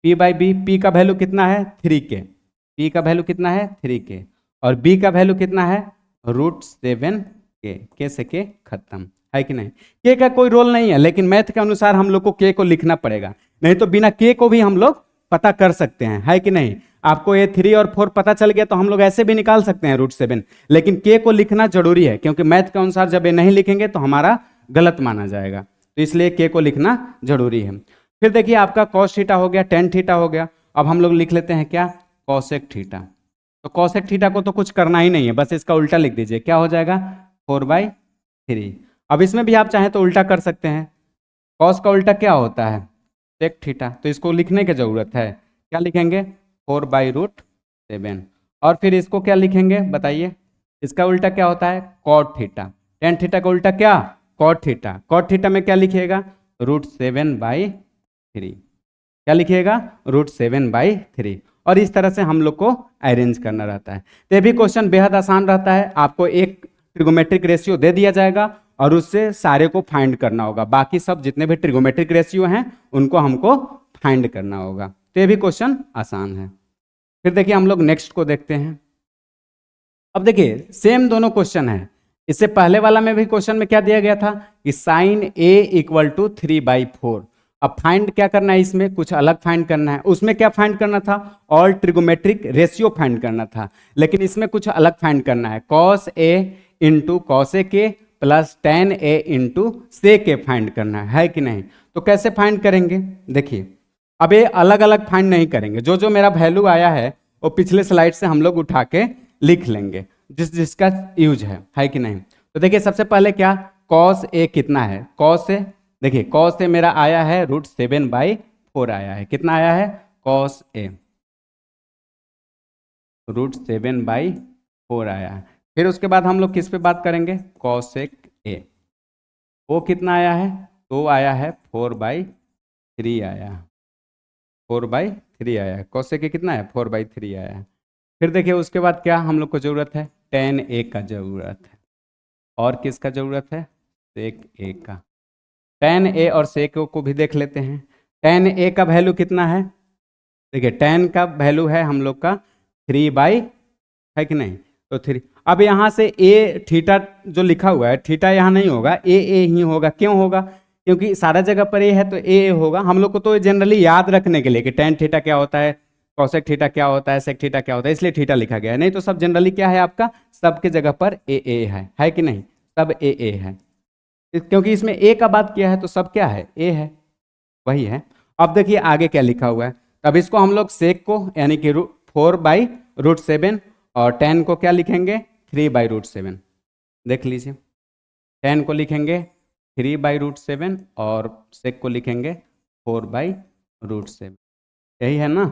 P/B, P का वैल्यू कितना है 3K, P का वैल्यू कितना है 3K, और B का वैल्यू कितना है √7K, कैसे के खत्म, है कि नहीं। K का कोई रोल नहीं है, लेकिन मैथ के अनुसार हम लोग को K को लिखना पड़ेगा, नहीं तो बिना K को भी हम लोग पता कर सकते हैं, है कि नहीं। आपको ये 3 और 4 पता चल गया तो हम लोग ऐसे भी निकाल सकते हैं √7, लेकिन K को लिखना जरूरी है, क्योंकि मैथ के अनुसार जब ये नहीं लिखेंगे तो हमारा गलत माना जाएगा, तो इसलिए K को लिखना जरूरी है। फिर देखिए आपका कॉस थीटा हो गया, tan थीटा हो गया, अब हम लोग लिख लेते हैं क्या, कॉसेक थीटा। तो कॉसेक थीटा को तो कुछ करना ही नहीं है, बस इसका उल्टा लिख दीजिए, क्या हो जाएगा 4/3। अब इसमें भी आप चाहें तो उल्टा कर सकते हैं, कॉस का उल्टा क्या होता है, सेक थीटा, तो इसको लिखने की जरूरत है, क्या लिखेंगे 4/√7, और फिर इसको क्या लिखेंगे बताइए, इसका उल्टा क्या होता है कॉट थीटा, tan थीटा का उल्टा क्या, कॉट थीटा, कॉट थीटा में क्या लिखिएगा √7/3, क्या लिखिएगा √7/3, और इस तरह से हम लोग को अरेंज करना रहता है। तो ये भी क्वेश्चन बेहद आसान रहता है, आपको एक ट्रिगोमेट्रिक रेशियो दे दिया जाएगा और उससे सारे को फाइंड करना होगा, बाकी सब जितने भी ट्रिगोमेट्रिक रेशियो हैं उनको हमको फाइंड करना होगा, तो ये भी क्वेश्चन आसान है। फिर देखिए हम लोग नेक्स्ट को देखते हैं। अब देखिए सेम दोनों क्वेश्चन है, इससे पहले वाला में भी क्वेश्चन में क्या दिया गया था कि साइन A इक्वल टू 3/4, अब फाइंड क्या करना है, इसमें कुछ अलग फाइंड करना है। उसमें क्या फाइंड करना था, ऑल ट्रिगोमेट्रिक रेशियो फाइंड करना था, लेकिन इसमें कुछ अलग फाइंड करना है, cos A into cos A के प्लस टेन ए इंटू से के फाइंड करना है कि नहीं। तो कैसे फाइंड करेंगे, देखिए अब ये अलग अलग फाइंड नहीं करेंगे, जो जो मेरा वैल्यू आया है वो पिछले स्लाइड से हम लोग उठा के लिख लेंगे, जिसका यूज है कि नहीं। तो देखिए सबसे पहले क्या, कॉस ए कितना है, कॉस ए, देखिए कॉस ए मेरा आया है √7/4 आया है, कितना आया है, कॉस ए √7/4 आया है। फिर उसके बाद हम लोग किस पे बात करेंगे, कॉसेक ए, वो कितना आया है, तो आया है 4/3 आया है, 4/3 आया है, कॉसेक ए कितना है 4/3 आया है। फिर देखिए उसके बाद क्या हम लोग को जरूरत है, टेन ए का जरूरत है, और किसका जरूरत है, सेक ए का। टेन ए और सेक को भी देख लेते हैं। टेन ए का वैल्यू कितना है, देखिए टेन का वैल्यू है हम लोग का 3/, है कि नहीं, तो 3। अब यहाँ से ए थीटा जो लिखा हुआ है, थीटा यहाँ नहीं होगा, ए ही होगा, क्यों होगा, क्योंकि सारा जगह पर ए है तो ए होगा। हम लोग को तो जनरली याद रखने के लिए कि टेन थीटा क्या होता है, कॉसेक थीटा क्या होता है, सेक थीटा क्या होता है, इसलिए थीटा लिखा गया है, नहीं तो सब जनरली क्या है आपका, सबके जगह पर ए है कि नहीं, सब ए है, क्योंकि इसमें ए का बात किया है तो सब क्या है, ए है, वही है। अब देखिए आगे क्या लिखा हुआ है, तब इसको हम लोग सेक को यानी कि 4/√7 और 10 को क्या लिखेंगे 3/√7, देख लीजिए 10 को लिखेंगे 3/√7 और सेक को लिखेंगे 4/√7, यही है ना,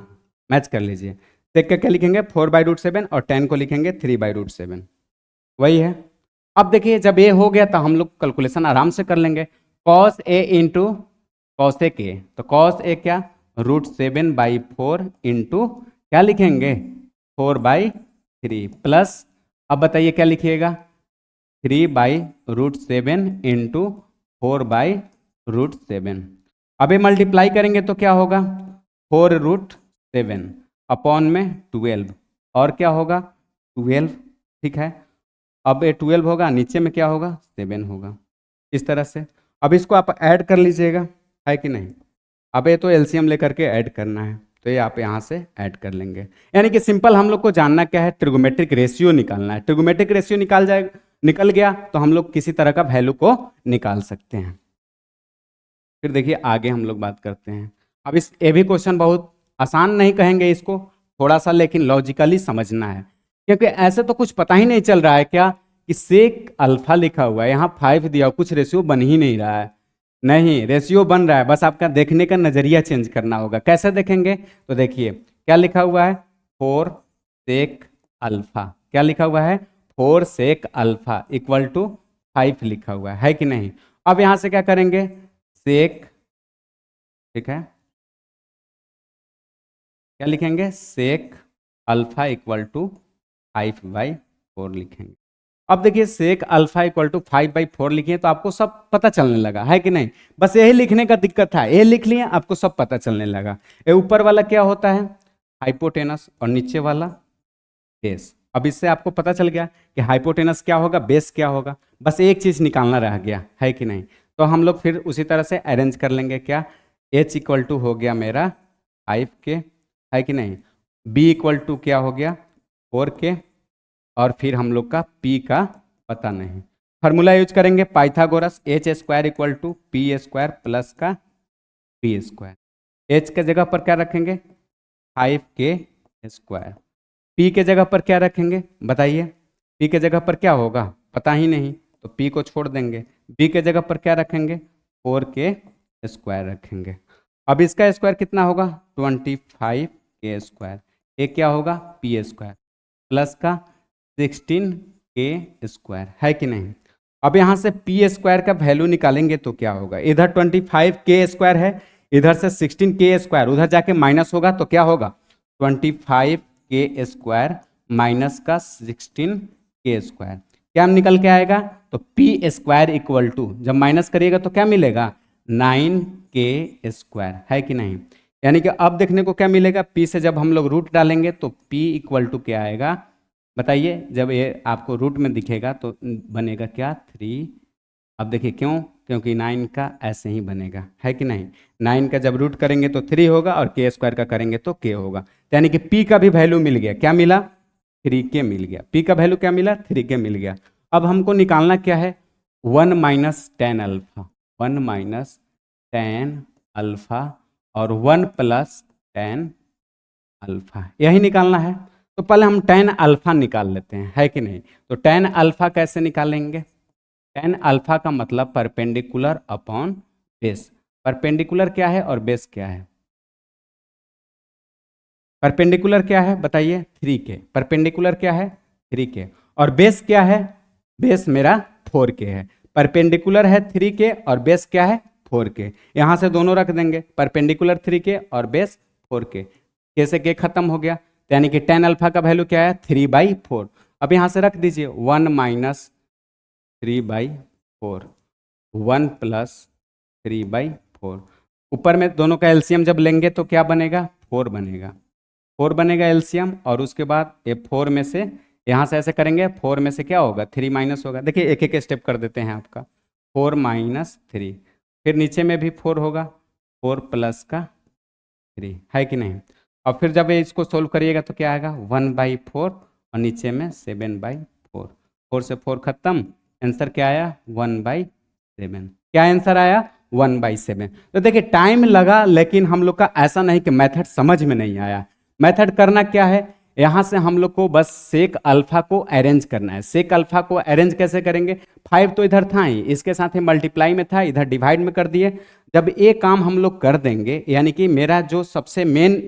मैच कर लीजिए। सेक का क्या लिखेंगे 4/√7 और 10 को लिखेंगे 3/√7, वही है। अब देखिए जब ये हो गया तो हम लोग कैलकुलेशन आराम से कर लेंगे, cos A into cos A के, तो कॉस ए क्या √7/4 इंटू क्या लिखेंगे 4/3 प्लस, अब बताइए क्या लिखिएगा 3/√7 इंटू 4/√7। अब ये मल्टीप्लाई करेंगे तो क्या होगा 4√7 अपॉन में 12, और क्या होगा 12, ठीक है। अब ये 12 होगा, नीचे में क्या होगा 7 होगा, इस तरह से। अब इसको आप ऐड कर लीजिएगा, है कि नहीं। अब ये तो एलसीएम लेकर के ऐड करना है, तो ये आप यहाँ से ऐड कर लेंगे, यानी कि सिंपल हम लोग को जानना क्या है, ट्रिगोमेट्रिक रेशियो निकालना है। ट्रिगोमेट्रिक रेशियो निकल गया तो हम लोग किसी तरह का वैल्यू को निकाल सकते हैं। फिर देखिए आगे हम लोग बात करते हैं। अब इस ये भी क्वेश्चन बहुत आसान नहीं कहेंगे इसको, थोड़ा सा लेकिन लॉजिकली समझना है, क्योंकि ऐसे तो कुछ पता ही नहीं चल रहा है क्या कि सेक अल्फा लिखा हुआ है, यहाँ 5 दिया, कुछ रेशियो बन ही नहीं रहा है। नहीं, रेशियो बन रहा है, बस आपका देखने का नजरिया चेंज करना होगा। कैसे देखेंगे, तो देखिए क्या लिखा हुआ है 4 सेक अल्फा, क्या लिखा हुआ है 4 सेक अल्फा इक्वल टू 5 लिखा हुआ है कि नहीं। अब यहाँ से क्या करेंगे सेक, ठीक है, क्या लिखेंगे सेक अल्फा इक्वल टू 5/4 लिखेंगे। अब देखिए सेक अल्फा इक्वल टू 5/4 लिखिए तो आपको सब पता चलने लगा, है कि नहीं। बस यही लिखने का दिक्कत था, ये लिख लिए आपको सब पता चलने लगा। ये ऊपर वाला क्या होता है हाइपोटेनस और नीचे वाला बेस। अब इससे आपको पता चल गया कि हाइपोटेनस क्या होगा, बेस क्या होगा, बस एक चीज निकालना रह गया, है कि नहीं। तो हम लोग फिर उसी तरह से अरेंज कर लेंगे, क्या h इक्वल टू हो गया मेरा 5k, है कि नहीं, b इक्वल टू क्या हो गया 4k, और फिर हम लोग का p का पता नहीं, फार्मूला यूज करेंगे Pythagoras, h² equal to p² plus का p²। h के जगह पर क्या रखेंगे 5k², p के जगह पर क्या रखेंगे बताइए, p के जगह पर क्या होगा पता ही नहीं, तो p को छोड़ देंगे। b के जगह पर क्या रखेंगे 4k² रखेंगे। अब इसका स्क्वायर कितना होगा 25k², ये क्या होगा p² प्लस का 16k², है कि नहीं। अब यहाँ से p² का वैल्यू निकालेंगे तो क्या होगा, इधर 25k² है, इधर से 16k² उधर जाके माइनस होगा तो क्या होगा 25k² माइनस का 16k², क्या निकल के आएगा, तो p² इक्वल टू जब माइनस करिएगा तो क्या मिलेगा 9k², है कि नहीं। यानी कि अब देखने को क्या मिलेगा, p से जब हम लोग रूट डालेंगे तो p इक्वल टू क्या आएगा बताइए, जब ये आपको रूट में दिखेगा तो बनेगा क्या 3 अब देखिए क्यों, क्योंकि 9 का ऐसे ही बनेगा, है कि नहीं। 9 का जब रूट करेंगे तो 3 होगा और के स्क्वायर का करेंगे तो के होगा। यानी कि पी का भी वैल्यू मिल गया, क्या मिला, 3 के मिल गया। पी का वैल्यू क्या मिला, 3 के मिल गया। अब हमको निकालना क्या है, 1 - 10 अल्फा, 1 - 10 अल्फा और 1 + 10 अल्फा, यही निकालना है। तो पहले हम 10 अल्फा निकाल लेते हैं, है कि नहीं। तो 10 अल्फा कैसे निकालेंगे, 10 अल्फा का मतलब परपेंडिकुलर अपॉन बेस। परपेंडिकुलर क्या है और बेस क्या है, परपेंडिकुलर क्या है बताइए, 3 के। परपेंडिकुलर क्या है, 3 के। और बेस क्या है, बेस मेरा 4 के है। परपेंडिकुलर है 3 के और बेस क्या है, 4 के। यहां से दोनों रख देंगे, परपेंडिकुलर 3 के और बेस 4 के। कैसे के खत्म हो गया, तो यानी कि 10 अल्फा का वैल्यू क्या है, 3/4। अब यहां से रख दीजिए 1 - 3/4, 1 + 3/4। ऊपर में दोनों का एलसीएम जब लेंगे तो क्या बनेगा, 4 बनेगा। 4 बनेगा एलसीएम, और उसके बाद ये 4 में से, यहाँ से ऐसे करेंगे, 4 में से क्या होगा, 3 माइनस होगा। देखिए एक एक स्टेप कर देते हैं आपका, 4 - 3, फिर नीचे में भी 4 होगा, 4 + का 3, है कि नहीं। और फिर जब ये इसको सोल्व करिएगा तो क्या आएगा, 1/4 और नीचे में 7/4। 4 से 4 खत्म, आंसर क्या आया, 1/7। क्या आंसर आया, 1/7। तो देखिए टाइम लगा, लेकिन हम लोग का ऐसा नहीं कि मेथड समझ में नहीं आया। मेथड करना क्या है, यहाँ से हम लोग को बस सेक अल्फा को अरेंज करना है। सेक अल्फा को अरेंज कैसे करेंगे, 5 तो इधर था ही, इसके साथ ही मल्टीप्लाई में था, इधर डिवाइड में कर दिए। जब ये काम हम लोग कर देंगे, यानी कि मेरा जो सबसे मेन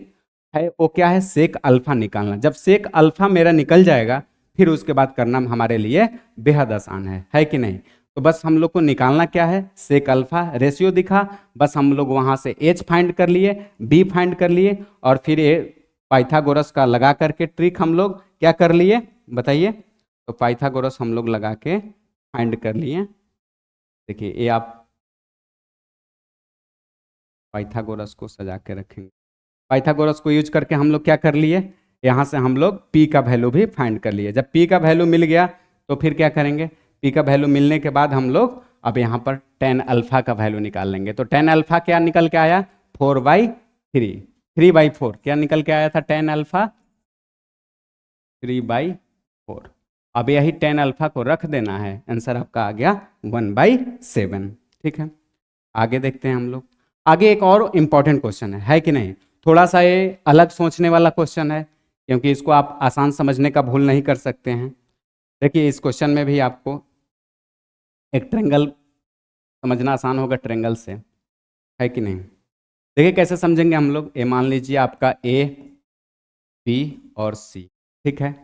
है वो क्या है, सेक अल्फा निकालना। जब सेक अल्फा मेरा निकल जाएगा, फिर उसके बाद करना हमारे लिए बेहद आसान है कि नहीं। तो बस हम लोग को निकालना क्या है, सेक अल्फा। रेशियो दिखा, बस हम लोग वहां से एच फाइंड कर लिए, बी फाइंड कर लिए, और फिर ये पाइथागोरस का लगा करके ट्रिक हम लोग क्या कर लिए बताइए। तो पाइथागोरस हम लोग लगा के फाइंड कर लिए। देखिए ये आप पाइथागोरस को सजा के रखेंगे। पाइथागोरस को यूज करके हम लोग क्या कर लिए, यहाँ से हम लोग पी का वैल्यू भी फाइंड कर लिए। जब पी का वैल्यू मिल गया तो फिर क्या करेंगे, पी का वैल्यू मिलने के बाद हम लोग अब यहाँ पर 10 अल्फा का वैल्यू निकाल लेंगे। तो 10 अल्फा क्या निकल के आया, 4/3, 3/4 क्या निकल के आया था, 10 अल्फा 3/4। अब यही 10 अल्फा को रख देना है, आंसर आपका आ गया 1/7। ठीक है, आगे देखते हैं हम लोग। आगे एक और इंपॉर्टेंट क्वेश्चन है कि नहीं। थोड़ा सा ये अलग सोचने वाला क्वेश्चन है, क्योंकि इसको आप आसान समझने का भूल नहीं कर सकते हैं। देखिए इस क्वेश्चन में भी आपको एक ट्रेंगल समझना आसान होगा, ट्रेंगल से, है कि नहीं। देखिए कैसे समझेंगे हम लोग, ये मान लीजिए आपका ए, बी और सी, ठीक है।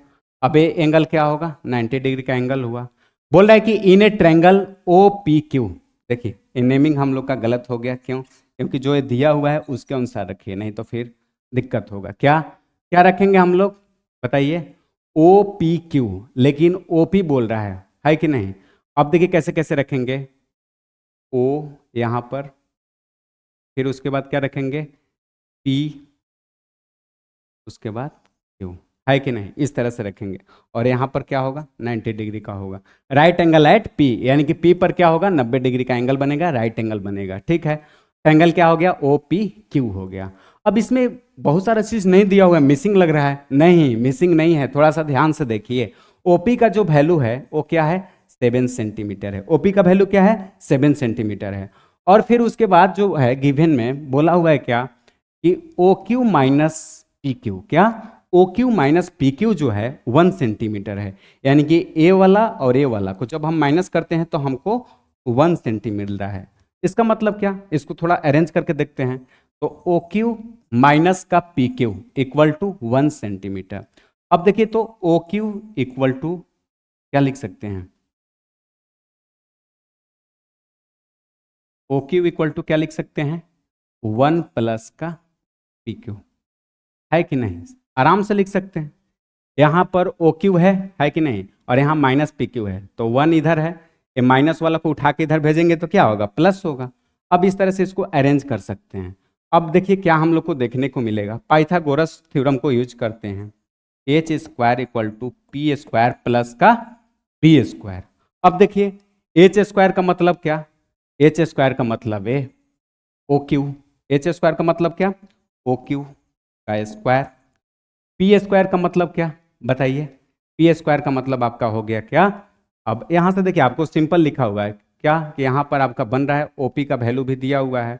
अब ये एंगल क्या होगा, 90 डिग्री का एंगल हुआ। बोल रहा है कि in a triangle O P Q. देखिए ये नेमिंग हम लोग का गलत हो गया, क्यों, क्योंकि जो ये दिया हुआ है उसके अनुसार रखिए, नहीं तो फिर दिक्कत होगा। क्या क्या रखेंगे हम लोग बताइए, ओ पी क्यू, लेकिन ओ पी बोल रहा है कि नहीं। अब देखिए कैसे कैसे रखेंगे, ओ यहाँ पर, फिर उसके बाद क्या रखेंगे, पी, उसके बाद क्यू, है कि नहीं, इस तरह से रखेंगे। और यहाँ पर क्या होगा, 90 डिग्री का होगा। राइट एंगल एट पी, यानी कि पी पर क्या होगा, 90 डिग्री का एंगल बनेगा, राइट एंगल बनेगा। ठीक है, एंगल क्या हो गया, ओ पी क्यू हो गया। अब इसमें बहुत सारा चीज नहीं दिया हुआ है, मिसिंग लग रहा है। नहीं, मिसिंग नहीं है, थोड़ा सा ध्यान से देखिए। ओपी का जो वैल्यू है वो क्या है, 7 सेंटीमीटर है। ओपी का वैल्यू क्या है, 7 सेंटीमीटर है। और फिर उसके बाद जो है गिवन में बोला हुआ है क्या, कि O Q minus P Q, क्या, O Q minus P Q जो है 1 सेंटीमीटर है। यानी कि ए वाला और ए वाला को जब हम माइनस करते हैं तो हमको 1 सेंटीमीटर मिल रहा है। इसका मतलब क्या, इसको थोड़ा अरेंज करके देखते हैं। तो ओ क्यू माइनस का P Q equal to 1 centimetre. अब देखिए तो ओ क्यू इक्वल टू क्या लिख सकते हैं, ओ क्यू इक्वल टू क्या लिख सकते हैं, 1 + का पी क्यू, है कि नहीं। आराम से लिख सकते हैं। यहाँ पर ओ क्यू है कि नहीं, और यहाँ माइनस पी क्यू है, तो 1 इधर है, ये माइनस वाला को उठा के इधर भेजेंगे तो क्या होगा, प्लस होगा। अब इस तरह से इसको अरेंज कर सकते हैं। अब देखिए क्या हम लोग को देखने को मिलेगा, पाइथागोरस थ्योरम को यूज करते हैं, H square equal to P square plus का बी स्क्वायर। अब देखिए एच स्क्वायर का मतलब क्या? एच स्क्वायर का मतलब है ओ क्यू। एच स्क्वायर का मतलब क्या? ओ क्यू का स्क्वायर। पी स्क्वायर का मतलब क्या बताइए? पी स्क्वायर का मतलब आपका हो गया क्या? अब यहां से देखिए आपको सिंपल लिखा हुआ है क्या कि यहां पर आपका बन रहा है ओपी का वैल्यू भी दिया हुआ है।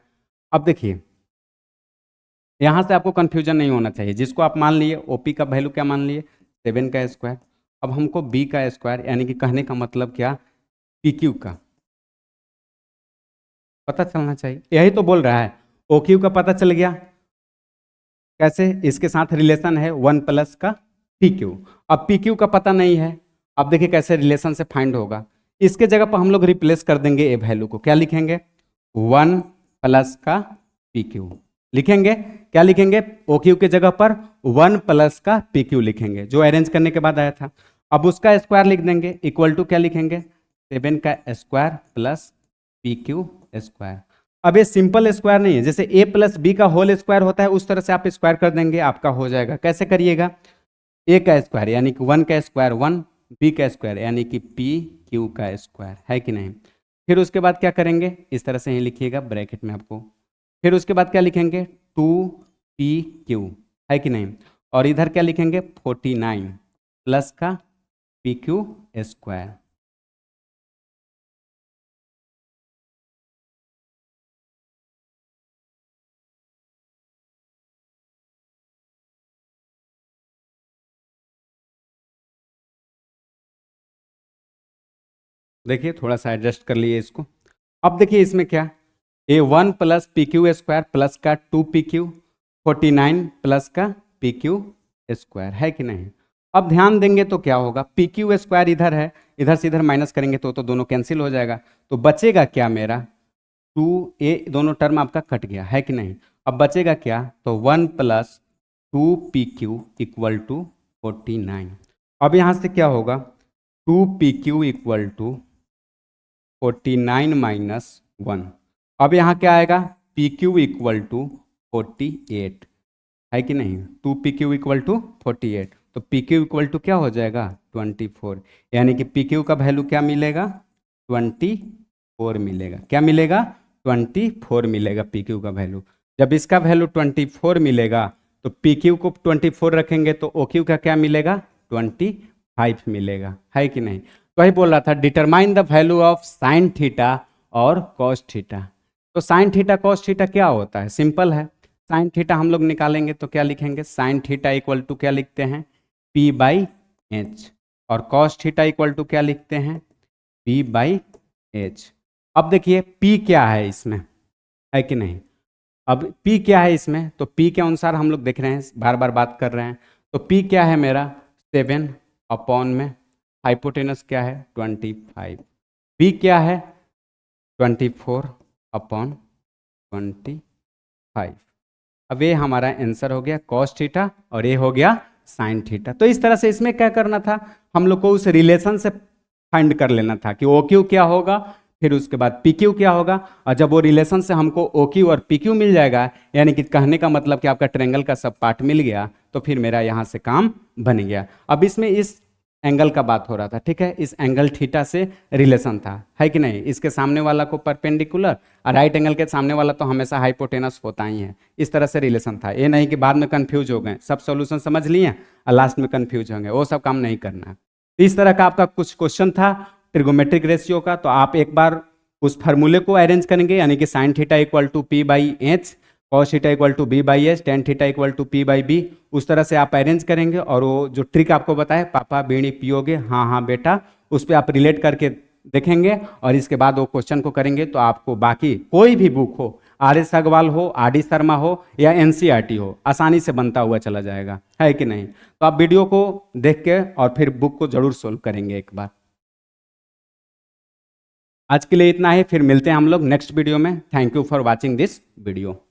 अब देखिए यहां से आपको कंफ्यूजन नहीं होना चाहिए, जिसको आप मान लिए ओपी का वैल्यू क्या मान लिए? 7 का स्क्वायर। अब हमको बी का स्क्वायर यानी कि कहने का मतलब क्या, पी क्यू का पता चलना चाहिए। यही तो बोल रहा है, ओ क्यू का पता चल गया। कैसे? इसके साथ रिलेशन है 1 प्लस का पी क्यू। अब पी क्यू का पता नहीं है, अब देखिए कैसे रिलेशन से फाइंड होगा। इसके जगह पर हम लोग रिप्लेस कर देंगे ए वैल्यू को, क्या लिखेंगे? 1 प्लस का पी क्यू लिखेंगे। क्या लिखेंगे? ओ क्यू के जगह पर 1 प्लस का पी क्यू लिखेंगे, जो अरेंज करने के बाद आया था। अब उसका स्क्वायर लिख देंगे, इक्वल टू क्या लिखेंगे? 7 का square plus P Q square. अब ये सिंपल स्क्वायर नहीं है, जैसे ए प्लस बी का होल स्क्वायर होता है उस तरह से आप स्क्वायर कर देंगे, आपका हो जाएगा। कैसे करिएगा? ए का स्क्वायर यानी कि 1 का स्क्वायर 1, बी का स्क्वायर यानी कि पी क्यू का स्क्वायर, है कि नहीं? फिर उसके बाद क्या करेंगे? इस तरह से ही लिखिएगा ब्रैकेट में आपको। फिर उसके बाद क्या लिखेंगे? 2 पी क्यू, है कि नहीं? और इधर क्या लिखेंगे? 49 प्लस का पी क्यू स्क्वायर। देखिए थोड़ा सा एडजस्ट कर लिए इसको। अब देखिए इसमें क्या, ए 1 plus P Q square plus का 2 पी क्यू, 49 प्लस का पी क्यू स्क्वायर, है कि नहीं? अब ध्यान देंगे तो क्या होगा, पी क्यू स्क्वायर इधर है, इधर से इधर माइनस करेंगे तो दोनों कैंसिल हो जाएगा। तो बचेगा क्या मेरा? 2 ए, दोनों टर्म आपका कट गया, है कि नहीं? अब बचेगा क्या? तो 1 plus 2 P Q equal to 49। अब यहाँ से क्या होगा? 2 पी क्यू इक्वल टू 49 - 1। अब यहाँ क्या आएगा? पी क्यू इक्वल टू 48, है कि नहीं? 2 पी क्यू इक्वल टू 48, तो पी क्यू इक्वल टू क्या हो जाएगा? 24। यानी कि पी क्यू का वैल्यू क्या मिलेगा? 24 मिलेगा। क्या मिलेगा? 24 मिलेगा पी क्यू का वैल्यू। जब इसका वैल्यू 24 मिलेगा तो पी क्यू को 24 रखेंगे तो ओ क्यू का क्या मिलेगा? 25 मिलेगा, है कि नहीं? तो वही बोल रहा था, determine the value of sine theta और कॉस थीटा। तो साइन थीटा कॉस थीटा क्या होता है? सिंपल है। साइन थीटा हम लोग निकालेंगे तो क्या लिखेंगे? साइन थीटा इक्वल टू क्या लिखते हैं? P by H. और कॉस थीटा इक्वल टू क्या लिखते हैं? P by H. अब देखिए पी क्या है इसमें, है कि नहीं? अब पी क्या है इसमें, तो पी के अनुसार हम लोग देख रहे हैं, बार बार बात कर रहे हैं। तो पी क्या है मेरा? 7 अपॉन में हाइपोटेनस क्या है? 25। बी क्या है? 24 अपॉन 25। अब ये हमारा आंसर हो गया कॉस थीटा और ये हो गया साइन थीटा। तो इस तरह से इसमें क्या करना था, हम लोग को उस रिलेशन से फाइंड कर लेना था कि ओ क्यू क्या होगा, फिर उसके बाद पी क्यू क्या होगा। और जब वो रिलेशन से हमको ओ क्यू और पी क्यू मिल जाएगा, यानी कि कहने का मतलब कि आपका ट्रायंगल का सब पार्ट मिल गया, तो फिर मेरा यहाँ से काम बन गया। अब इसमें इस एंगल का बात हो रहा था, ठीक है? इस एंगल थीटा से रिलेशन था, है कि नहीं? इसके सामने वाला को परपेंडिकुलर और राइट एंगल के सामने वाला तो हमेशा हाइपोटेनस होता ही है। इस तरह से रिलेशन था, ये नहीं कि बाद में कंफ्यूज हो गए, सब सॉल्यूशन समझ लिए और लास्ट में कंफ्यूज होंगे, वो सब काम नहीं करना है। तो इस तरह का आपका कुछ क्वेश्चन था ट्रिगोमेट्रिक रेशियो का। तो आप एक बार उस फार्मूले को अरेंज करेंगे, यानी कि sine theta equal to P by H, cos theta equal to B by H, tan theta equal to P by B, उस तरह से आप अरेंज करेंगे। और वो जो ट्रिक आपको बताए, पापा बीड़ी पियोगे, हाँ हाँ बेटा, उस पर आप रिलेट करके देखेंगे और इसके बाद वो क्वेश्चन को करेंगे तो आपको बाकी कोई भी बुक हो, आर एस अग्रवाल हो, आर डी शर्मा हो या एनसीईआरटी हो, आसानी से बनता हुआ चला जाएगा, है कि नहीं? तो आप वीडियो को देख के और फिर बुक को जरूर सोल्व करेंगे एक बार। आज के लिए इतना ही, फिर मिलते हैं हम लोग नेक्स्ट वीडियो में। Thank you for watching this video.